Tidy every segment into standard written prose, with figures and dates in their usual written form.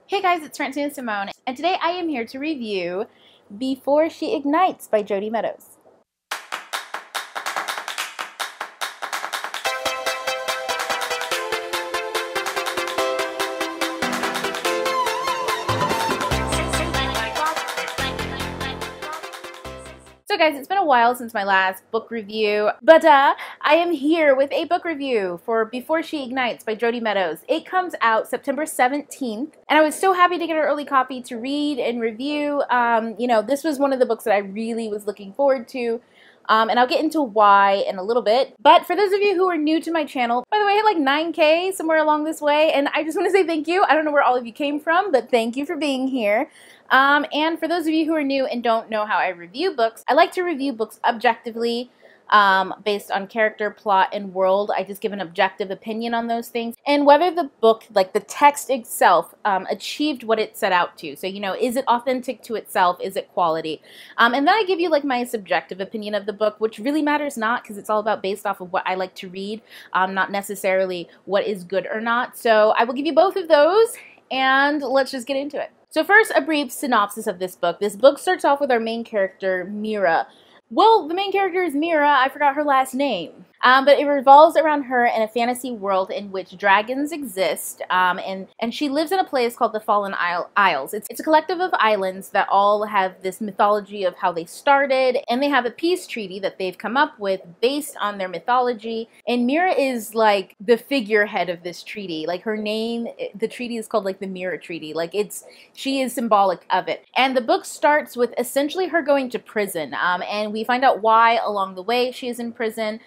Hey guys, it's Francine Simone, and today I am here to review Before She Ignites by Jody Meadows. So guys, it's been a while since my last book review, but I am here with a book review for Before She Ignites by Jody Meadows. It comes out September 17th, and I was so happy to get an early copy to read and review. This was one of the books that I really was looking forward to. And I'll get into why in a little bit. But for those of you who are new to my channel, by the way, I hit like 9K somewhere along this way, and I just want to say thank you. I don't know where all of you came from, but thank you for being here. And for those of you who are new and don't know how I review books, I like to review books objectively, based on character, plot, and world. I just give an objective opinion on those things and whether the book, like the text itself, achieved what it set out to. So, is it authentic to itself? Is it quality? And then I give you like my subjective opinion of the book, which really matters not, because it's all about based off of what I like to read, not necessarily what is good or not. So I will give you both of those, and let's just get into it. So first, a brief synopsis of this book. This book starts off with our main character, Meera. Well, the main character is Meera. I forgot her last name. But it revolves around her in a fantasy world in which dragons exist, and she lives in a place called the Fallen Isles. It's a collective of islands that all have this mythology of how they started, and they have a peace treaty that they've come up with based on their mythology, and Meera is like the figurehead of this treaty. Like her name, the treaty is called like the Meera Treaty. Like she is symbolic of it. And the book starts with essentially her going to prison, and we find out why along the way she is in prison.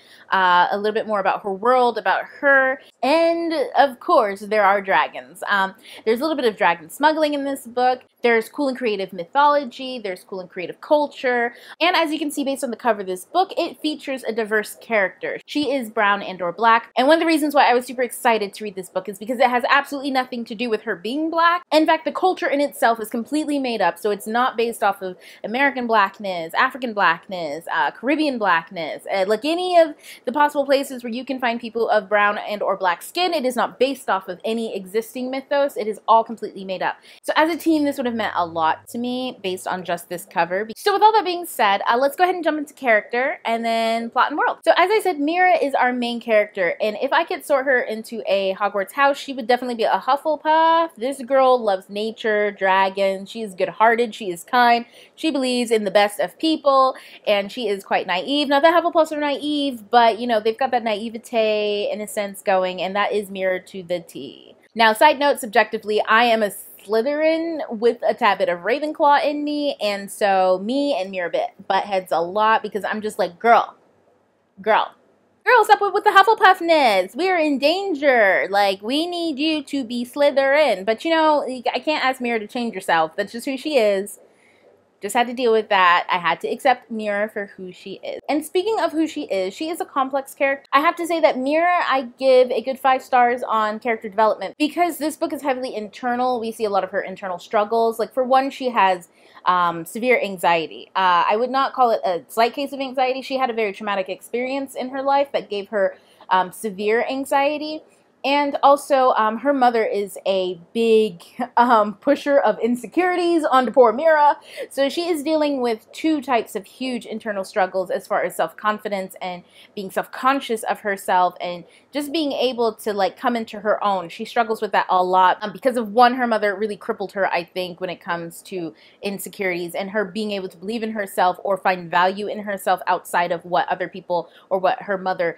A little bit more about her world, about her, and of course there are dragons. There's a little bit of dragon smuggling in this book. There's cool and creative mythology, there's cool and creative culture, and as you can see based on the cover of this book, it features a diverse character. She is brown and or black, and one of the reasons why I was super excited to read this book is because it has absolutely nothing to do with her being black. In fact, the culture in itself is completely made up, so it's not based off of American blackness, African blackness, Caribbean blackness, like any of the possible places where you can find people of brown and or black skin. It is not based off of any existing mythos. It is all completely made up. So as a teen, this would have meant a lot to me based on just this cover. So with all that being said, let's go ahead and jump into character and then plot and world. So as I said, Meera is our main character, and if I could sort her into a Hogwarts house, she would definitely be a Hufflepuff. This girl loves nature, dragons, she is good-hearted, she is kind, she believes in the best of people, and she is quite naive. Not that Hufflepuffs are naive, but they've got that naivete in a sense going, and that is Meera to the T. Now, side note, subjectively, I am a Slytherin with a tad bit of Ravenclaw in me, and so me and Meera butt heads a lot because I'm just like, girl, stop with the Hufflepuffness. We are in danger. Like, we need you to be Slytherin. But I can't ask Meera to change herself. That's just who she is. Just had to deal with that. I had to accept Meera for who she is. And speaking of who she is a complex character. I have to say that Meera, I give a good 5 stars on character development because this book is heavily internal. We see a lot of her internal struggles. Like, for one, she has severe anxiety. I would not call it a slight case of anxiety. She had a very traumatic experience in her life that gave her severe anxiety. And also, her mother is a big pusher of insecurities onto poor Meera. So she is dealing with 2 types of huge internal struggles as far as self-confidence and being self-conscious of herself and just being able to like come into her own. She struggles with that a lot because of one, her mother really crippled her, I think, when it comes to insecurities and her being able to believe in herself or find value in herself outside of what other people or what her mother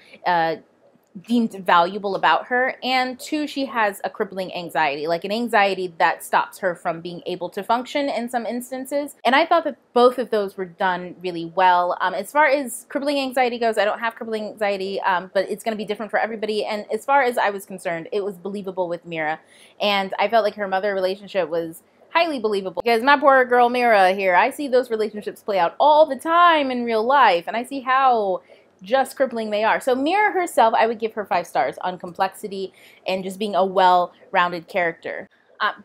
deemed valuable about her. And 2, she has a crippling anxiety, like an anxiety that stops her from being able to function in some instances. And I thought that both of those were done really well. As far as crippling anxiety goes, I don't have crippling anxiety, but it's going to be different for everybody. And as far as I was concerned, it was believable with Meera. And I felt like her mother relationship was highly believable because my poor girl Meera here, I see those relationships play out all the time in real life, and I see how just crippling they are. So Meera herself, I would give her 5 stars on complexity and just being a well-rounded character.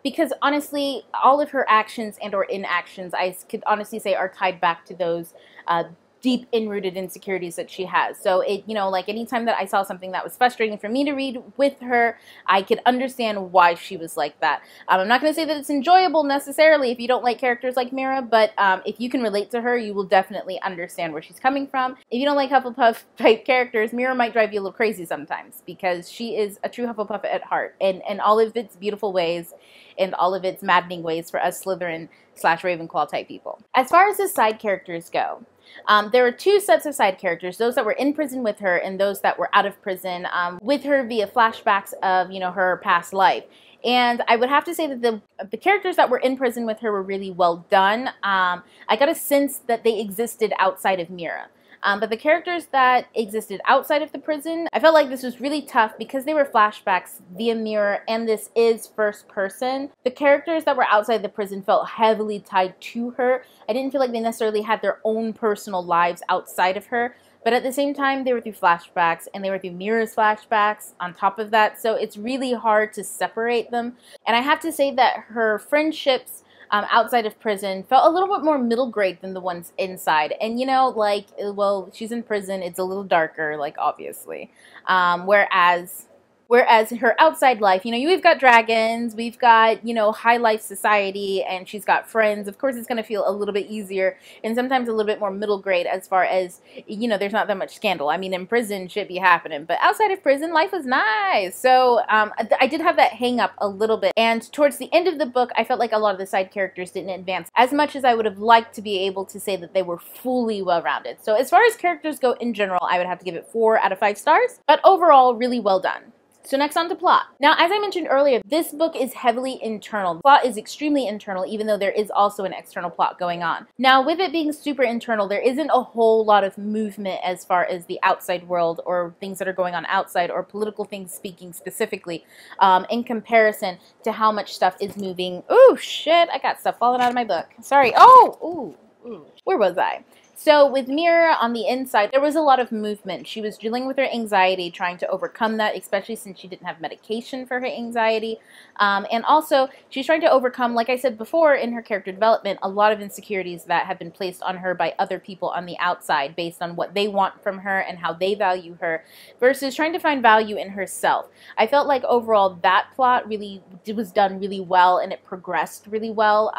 Because honestly, all of her actions and or inactions, I could honestly say, are tied back to those deep inrooted insecurities that she has. So it, you know, like anytime that I saw something that was frustrating for me to read with her, I could understand why she was like that. I'm not going to say that it's enjoyable necessarily if you don't like characters like Meera, but if you can relate to her, you will definitely understand where she's coming from. If you don't like Hufflepuff type characters, Meera might drive you a little crazy sometimes because she is a true Hufflepuff at heart, and all of its beautiful ways and all of its maddening ways for us Slytherin / Ravenclaw type people. As far as the side characters go, there are two sets of side characters, those that were in prison with her and those that were out of prison with her via flashbacks of, you know, her past life. And I would have to say that the characters that were in prison with her were really well done. I got a sense that they existed outside of Meera. But the characters that existed outside of the prison, I felt like this was really tough because they were flashbacks via Meera and this is first person. The characters that were outside the prison felt heavily tied to her. I didn't feel like they necessarily had their own personal lives outside of her. But at the same time, they were through flashbacks, and they were through Meera's flashbacks on top of that. So it's really hard to separate them. And I have to say that her friendships outside of prison felt a little bit more middle grade than the ones inside. And, you know, like, well, she's in prison. It's a little darker, like, obviously. Whereas her outside life, you know, we've got dragons, we've got, you know, high life society, and she's got friends. Of course, it's going to feel a little bit easier and sometimes a little bit more middle grade as far as, you know, there's not that much scandal. I mean, in prison shit be happening, but outside of prison, life was nice. So I did have that hang up a little bit. And towards the end of the book, I felt like a lot of the side characters didn't advance as much as I would have liked to be able to say that they were fully well-rounded. So as far as characters go in general, I would have to give it 4 out of 5 stars, but overall, really well done. So next on to plot. Now, as I mentioned earlier, this book is heavily internal. The plot is extremely internal, even though there is also an external plot going on. Now, with it being super internal, there isn't a whole lot of movement as far as the outside world or things that are going on outside or political things speaking specifically in comparison to how much stuff is moving. Ooh, shit, I got stuff falling out of my book. Sorry. Oh, ooh. Where was I? So with Meera on the inside, there was a lot of movement. She was dealing with her anxiety, trying to overcome that, especially since she didn't have medication for her anxiety. And also, she's trying to overcome, like I said before in her character development, a lot of insecurities that have been placed on her by other people on the outside based on what they want from her and how they value her versus trying to find value in herself. I felt like overall that plot really was done really well and it progressed really well.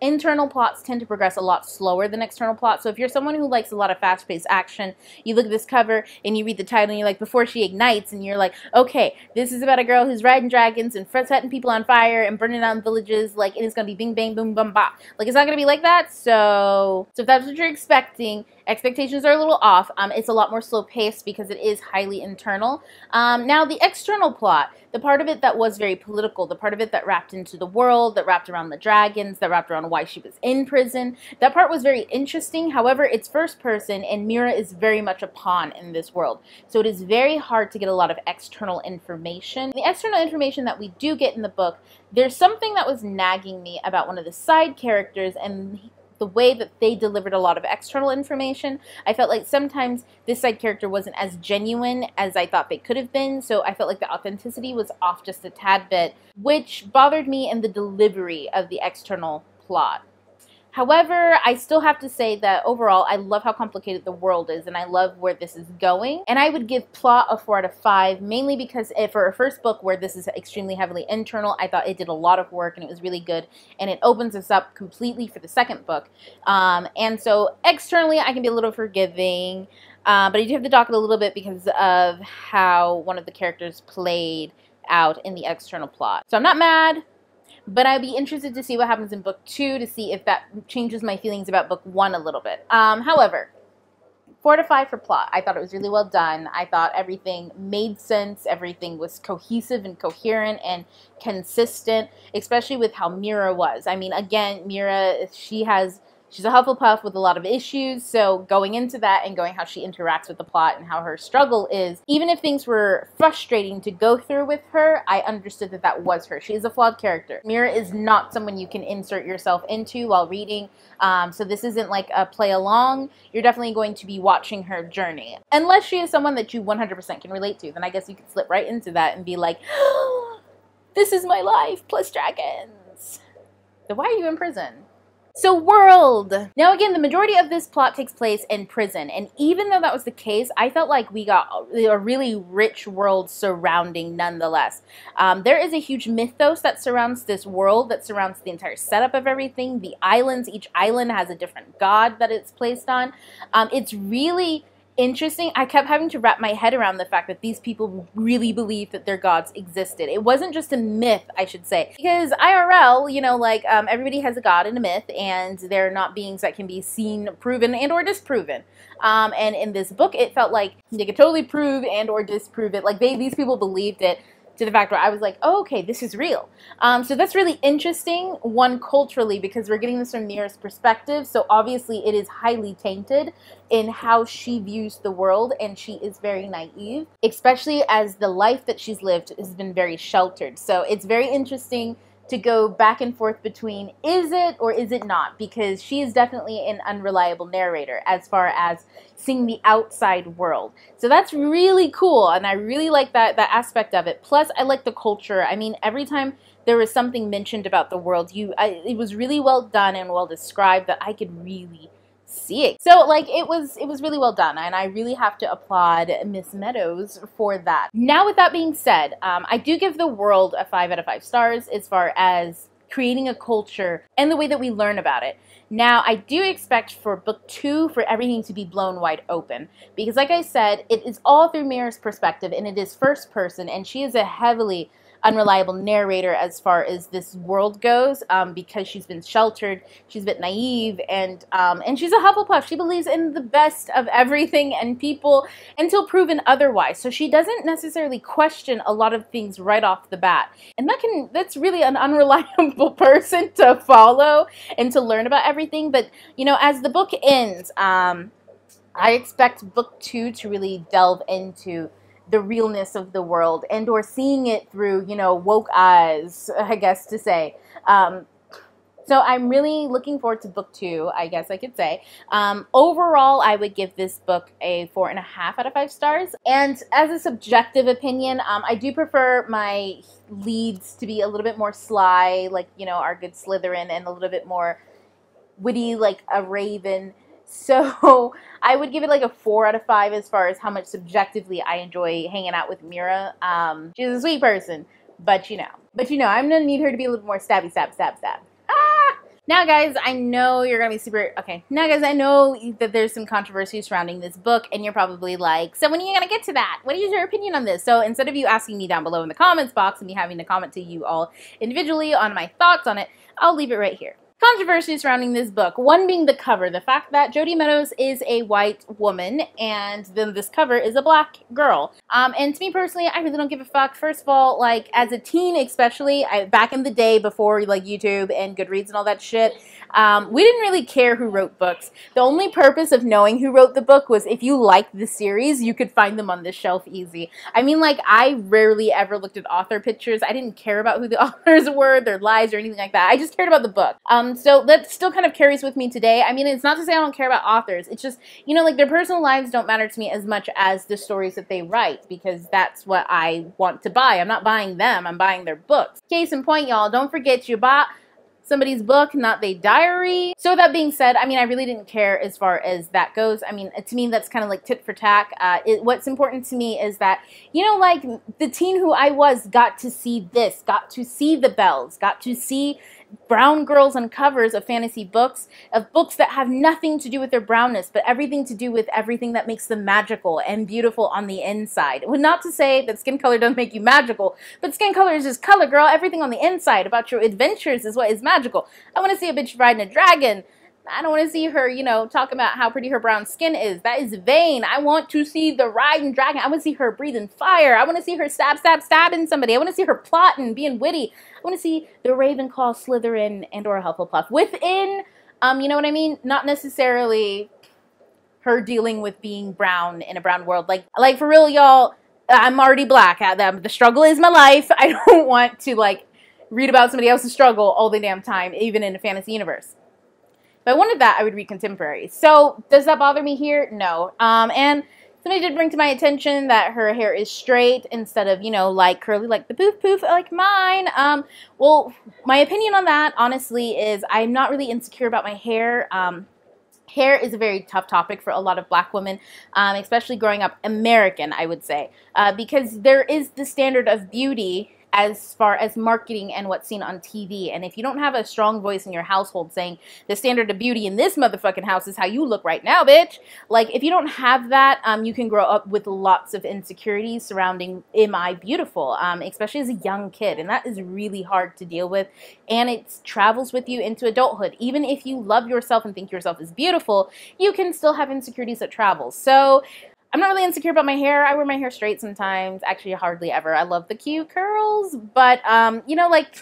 Internal plots tend to progress a lot slower than external plots. So if you're someone who likes a lot of fast-paced action, you look at this cover and you read the title and you're like, Before She Ignites, and you're like, okay, this is about a girl who's riding dragons and setting people on fire and burning down villages, like, and it's gonna be bing, bang, boom, bum, ba. Like, it's not gonna be like that. So if that's what you're expecting, expectations are a little off. It's a lot more slow-paced because it is highly internal. Now, the external plot, the part of it that was very political, the part of it that wrapped into the world, that wrapped around the dragons, that wrapped around why she was in prison, that part was very interesting. However, it's first person, and Meera is very much a pawn in this world. So it is very hard to get a lot of external information. The external information that we do get in the book, there's something that was nagging me about one of the side characters, and the way that they delivered a lot of external information. I felt like sometimes this side character wasn't as genuine as I thought they could have been, so I felt like the authenticity was off just a tad bit, which bothered me in the delivery of the external plot. However, I still have to say that overall, I love how complicated the world is, and I love where this is going. And I would give plot a 4 out of 5, mainly because for a first book where this is extremely heavily internal, I thought it did a lot of work, and it was really good, and it opens us up completely for the second book. And so externally, I can be a little forgiving, but I do have to dock it a little bit because of how one of the characters played out in the external plot. So I'm not mad, but I'd be interested to see what happens in book 2 to see if that changes my feelings about book 1 a little bit. However, 4 out of 5 for plot. I thought it was really well done. I thought everything made sense. Everything was cohesive and coherent and consistent, especially with how Meera was. I mean, again, Meera, she's a Hufflepuff with a lot of issues, so going into that and going how she interacts with the plot and how her struggle is, even if things were frustrating to go through with her, I understood that that was her. She is a flawed character. Meera is not someone you can insert yourself into while reading, so this isn't like a play along. You're definitely going to be watching her journey. Unless she is someone that you 100% can relate to, then I guess you could slip right into that and be like, oh, this is my life plus dragons. So why are you in prison? So world! Now again, the majority of this plot takes place in prison, and even though that was the case, I felt like we got a really rich world surrounding nonetheless. There is a huge mythos that surrounds this world, that surrounds the entire setup of everything. The islands, each island has a different god that it's placed on. It's really interesting. I kept having to wrap my head around the fact that these people really believed that their gods existed. It wasn't just a myth, I should say, because IRL, you know, like everybody has a god in a myth, and they're not beings that can be seen, proven, and or disproven. And in this book, it felt like they could totally prove and or disprove it. Like these people believed it, to the fact where I was like, oh, okay, this is real. So that's really interesting, one, culturally, because we're getting this from Meera's perspective, so obviously it is highly tainted in how she views the world, and she is very naive, especially as the life that she's lived has been very sheltered. So it's very interesting to go back and forth between is it or is it not, because she is definitely an unreliable narrator as far as seeing the outside world. So that's really cool, and I really like that aspect of it. Plus, I like the culture. I mean, every time there was something mentioned about the world, it was really well done and well described that I could really see it. So like it was really well done, and I really have to applaud Miss Meadows for that. Now with that being said, I do give the world a 5 out of 5 stars as far as creating a culture and the way that we learn about it. Now I do expect for book 2 for everything to be blown wide open, because like I said, it is all through Meera's perspective, and it is first person, and she is a heavily unreliable narrator as far as this world goes, because she's been sheltered, she's a bit naive, and she's a Hufflepuff. She believes in the best of everything and people until proven otherwise. So she doesn't necessarily question a lot of things right off the bat, and that's really an unreliable person to follow and to learn about everything. But you know, as the book ends, I expect book 2 to really delve into the realness of the world, and or seeing it through, you know, woke eyes, I guess to say. So I'm really looking forward to book 2, I guess I could say. Overall, I would give this book a 4.5 out of 5 stars. And as a subjective opinion, I do prefer my leads to be a little bit more sly, like, you know, our good Slytherin, and a little bit more witty, like a Raven. So I would give it like a 4 out of 5 as far as how much subjectively I enjoy hanging out with Meera. She's a sweet person, but you know, I'm gonna need her to be a little more stabby, stab. Ah! Now guys, I know you're gonna be super, okay, now guys, I know that there's some controversy surrounding this book, and you're probably like, so when are you gonna get to that? What is your opinion on this? So instead of you asking me down below in the comments box and me having to comment to you all individually on my thoughts on it, I'll leave it right here. Controversy surrounding this book. One being the cover. The fact that Jodi Meadows is a white woman and then this cover is a black girl. And to me personally, I really don't give a fuck. First of all, like as a teen especially, back in the day before like YouTube and Goodreads and all that shit, we didn't really care who wrote books. The only purpose of knowing who wrote the book was if you liked the series, you could find them on this shelf easy. I mean, like, I rarely ever looked at author pictures. I didn't care about who the authors were, their lives, or anything like that. I just cared about the book. So that still kind of carries with me today. I mean, it's not to say I don't care about authors. It's just, you know, like, their personal lives don't matter to me as much as the stories that they write, because that's what I want to buy. I'm not buying them, I'm buying their books. Case in point, y'all, don't forget you bought somebody's book, not their diary. So that being said, I mean, I really didn't care as far as that goes. I mean, to me, that's kind of like tit for tat. What's important to me is that, you know, like the teen who I was got to see this, got to see the Bells, got to see brown girls on covers of fantasy books, of books that have nothing to do with their brownness, but everything to do with everything that makes them magical and beautiful on the inside. Well, not to say that skin color doesn't make you magical, but skin color is just color, girl. Everything on the inside about your adventures is what is magical. I want to see a bitch riding a dragon. I don't want to see her, you know, talk about how pretty her brown skin is. That is vain. I want to see the riding dragon. I want to see her breathing fire. I want to see her stabbing somebody. I want to see her plotting, being witty. I want to see the Ravenclaw, Slytherin, and or Hufflepuff within, you know what I mean? Not necessarily her dealing with being brown in a brown world. Like for real, y'all, I'm already black. The struggle is my life. I don't want to, like, read about somebody else's struggle all the damn time, even in a fantasy universe. If I wanted that, I would read contemporary. So does that bother me here? No. And Somebody did bring to my attention that her hair is straight instead of, you know, like curly, like the poof poof, like mine. Well, my opinion on that, honestly, is I'm not really insecure about my hair. Hair is a very tough topic for a lot of black women, especially growing up American, I would say, because there is the standard of beauty as far as marketing and what's seen on TV. And if you don't have a strong voice in your household saying the standard of beauty in this motherfucking house is how you look right now, bitch. Like, if you don't have that, you can grow up with lots of insecurities surrounding, am I beautiful? Especially as a young kid. And that is really hard to deal with. And it travels with you into adulthood. Even if you love yourself and think yourself is beautiful, you can still have insecurities that travel. So I'm not really insecure about my hair. I wear my hair straight sometimes. Actually, hardly ever. I love the cute curls. But, you know, like,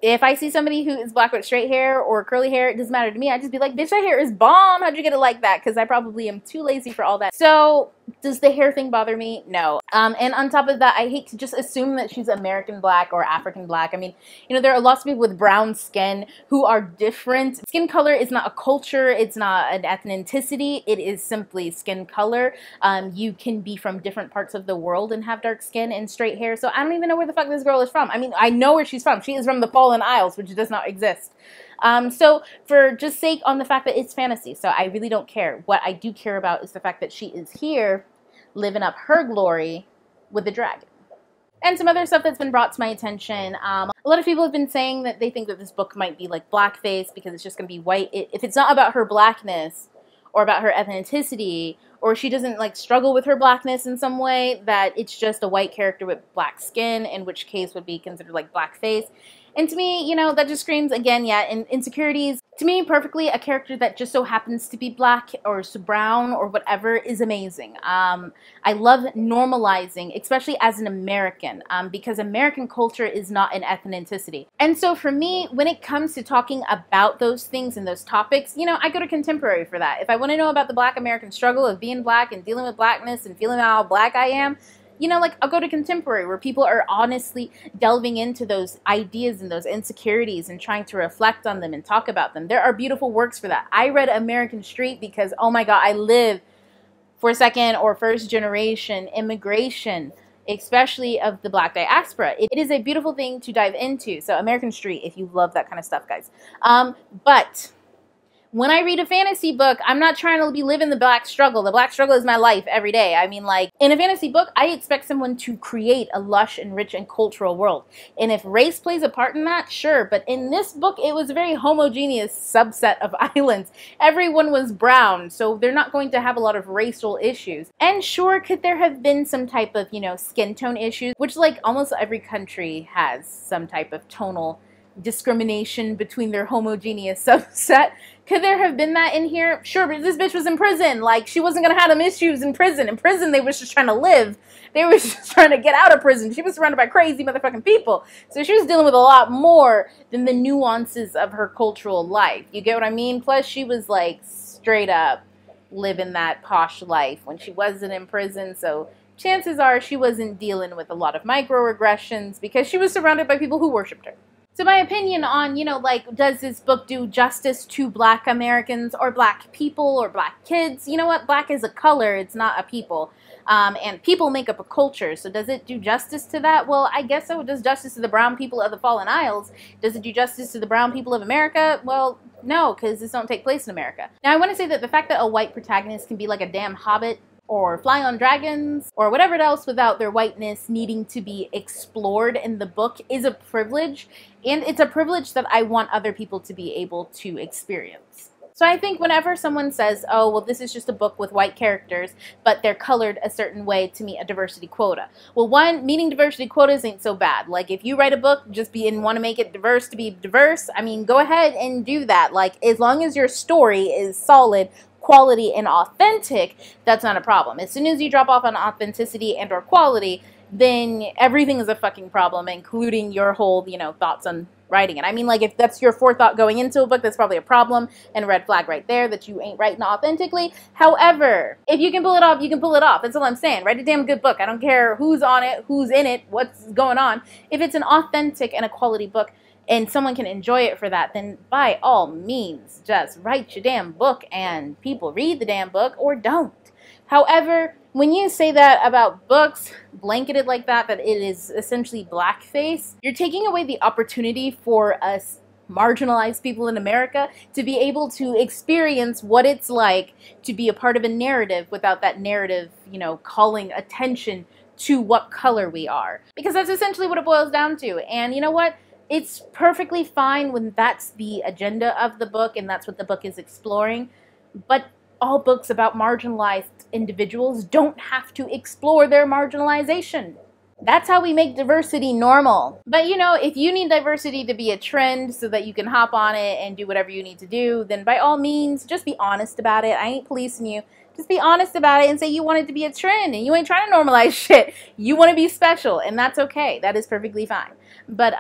if I see somebody who is black with straight hair or curly hair, it doesn't matter to me. I just be like, bitch, that hair is bomb. How'd you get it like that? Because I probably am too lazy for all that. So, does the hair thing bother me? No. And on top of that, I hate to just assume that she's American black or African black. I mean, you know, there are lots of people with brown skin who are different. Skin color is not a culture. It's not an ethnicity. It is simply skin color. You can be from different parts of the world and have dark skin and straight hair. So I don't even know where the fuck this girl is from. I mean, I know where she's from. She is from the Fallen Isles, which does not exist. So for just sake on the fact that it's fantasy, so I really don't care. What I do care about is the fact that she is here living up her glory with the dragon. And some other stuff that's been brought to my attention. A lot of people have been saying that they think that this book might be like Blackface because it's just going to be white. If it's not about her blackness or about her ethnicity, or she doesn't like struggle with her blackness in some way, that it's just a white character with black skin, in which case would be considered like blackface. And to me, you know, that just screams, again, yeah, insecurities. To me, perfectly, a character that just so happens to be black or brown or whatever is amazing. I love normalizing, especially as an American, because American culture is not an ethnicity. And so for me, when it comes to talking about those things and those topics, you know, I go to contemporary for that. If I want to know about the black American struggle of being black and dealing with blackness and feeling how black I am, you know, like, I'll go to contemporary where people are honestly delving into those ideas and those insecurities and trying to reflect on them and talk about them. There are beautiful works for that. I read American Street because, oh my God, I live for second or first generation immigration, especially of the black diaspora. It is a beautiful thing to dive into. So American Street, if you love that kind of stuff, guys. But when I read a fantasy book, I'm not trying to be living the black struggle. The black struggle is my life every day. I mean, like, in a fantasy book, I expect someone to create a lush and rich and cultural world. And if race plays a part in that, sure. But in this book, it was a very homogeneous subset of islands. Everyone was brown, so they're not going to have a lot of racial issues. And sure, could there have been some type of, you know, skin tone issues, which, like, almost every country has some type of tonal discrimination between their homogeneous subset. Could there have been that in here? Sure, but this bitch was in prison. Like, she wasn't gonna have them issues in prison. In prison, they was just trying to live. They was just trying to get out of prison. She was surrounded by crazy motherfucking people. So she was dealing with a lot more than the nuances of her cultural life. You get what I mean? Plus, she was, like, straight up living that posh life when she wasn't in prison. So chances are she wasn't dealing with a lot of microaggressions because she was surrounded by people who worshipped her. So my opinion on, you know, like, does this book do justice to black Americans or black people or black kids? You know what? Black is a color. It's not a people. And people make up a culture. So does it do justice to that? Well, I guess so. It does justice to the brown people of the Fallen Isles. Does it do justice to the brown people of America? Well, no, because this don't take place in America. Now, I want to say that the fact that a white protagonist can be like a damn hobbit or fly on dragons, or whatever else without their whiteness needing to be explored in the book is a privilege, and it's a privilege that I want other people to be able to experience. So I think whenever someone says, oh, well, this is just a book with white characters, but they're colored a certain way to meet a diversity quota. Well, one, meeting diversity quotas ain't so bad. Like, if you write a book just and want to make it diverse to be diverse, I mean, go ahead and do that. Like, as long as your story is solid, quality, and authentic, that's not a problem. As soon as you drop off on authenticity and or quality, then everything is a fucking problem, including your whole, you know, thoughts on writing it. I mean, like, if that's your forethought going into a book, that's probably a problem and a red flag right there that you ain't writing authentically. However, if you can pull it off, you can pull it off. That's all I'm saying. Write a damn good book. I don't care who's on it, who's in it, what's going on. If it's an authentic and a quality book, and someone can enjoy it for that, then by all means, just write your damn book and people read the damn book or don't. However, when you say that about books, blanketed like that it is essentially blackface, you're taking away the opportunity for us marginalized people in America to be able to experience what it's like to be a part of a narrative without that narrative, you know, calling attention to what color we are. Because that's essentially what it boils down to. And you know what? It's perfectly fine when that's the agenda of the book and that's what the book is exploring. But all books about marginalized individuals don't have to explore their marginalization. That's how we make diversity normal. But you know, if you need diversity to be a trend so that you can hop on it and do whatever you need to do, then by all means, just be honest about it. I ain't policing you. Just be honest about it and say you want it to be a trend and you ain't trying to normalize shit. You want to be special, and that's okay. That is perfectly fine. But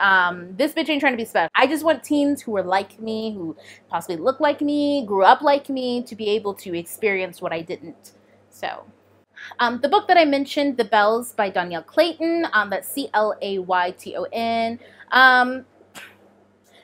this bitch ain't trying to be special. I just want teens who are like me, who possibly look like me, grew up like me, to be able to experience what I didn't. So, the book that I mentioned, The Bells by Danielle Clayton, that's C-L-A-Y-T-O-N.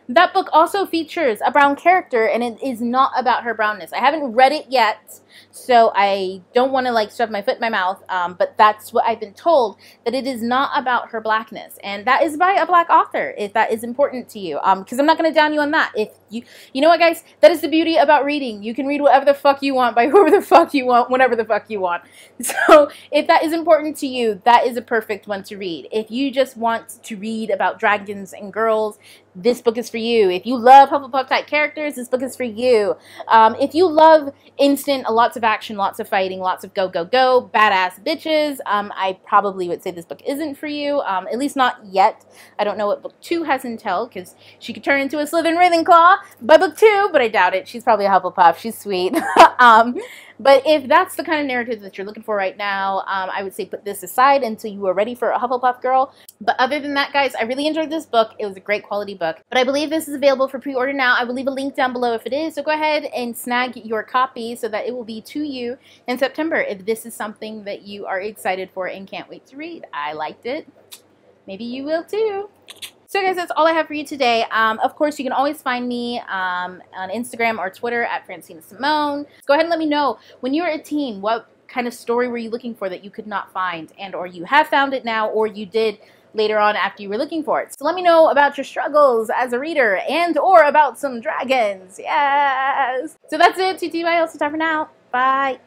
That book also features a brown character, and it is not about her brownness. I haven't read it yet, so I don't want to like shove my foot in my mouth, but that's what I've been told, that it is not about her blackness, and that is by a black author, if that is important to you, because I'm not going to down you on that. If you know what, guys, that is the beauty about reading. You can read whatever the fuck you want by whoever the fuck you want, whenever the fuck you want. So if that is important to you, that is a perfect one to read. If you just want to read about dragons and girls, this book is for you. If you love Hufflepuff type characters, this book is for you. If you love instant, lots of action, lots of fighting, lots of go, go, go, badass bitches, I probably would say this book isn't for you. At least not yet. I don't know what book 2 has until, because she could turn into a Slytherin Ravenclaw by book 2, but I doubt it. She's probably a Hufflepuff. She's sweet. But if that's the kind of narrative that you're looking for right now, I would say put this aside until you are ready for a Hufflepuff girl. But other than that, guys, I really enjoyed this book. It was a great quality book. But I believe this is available for pre-order now. I will leave a link down below if it is. So go ahead and snag your copy so that it will be to you in September if this is something that you are excited for and can't wait to read. I liked it. Maybe you will too. So guys, that's all I have for you today. Of course, you can always find me on Instagram or Twitter at Francina Simone. Go ahead and let me know, when you were a teen, what kind of story were you looking for that you could not find, and or you have found it now, or you did later on after you were looking for it. So let me know about your struggles as a reader and or about some dragons. Yes! So that's it. TTYL. So time for now. Bye.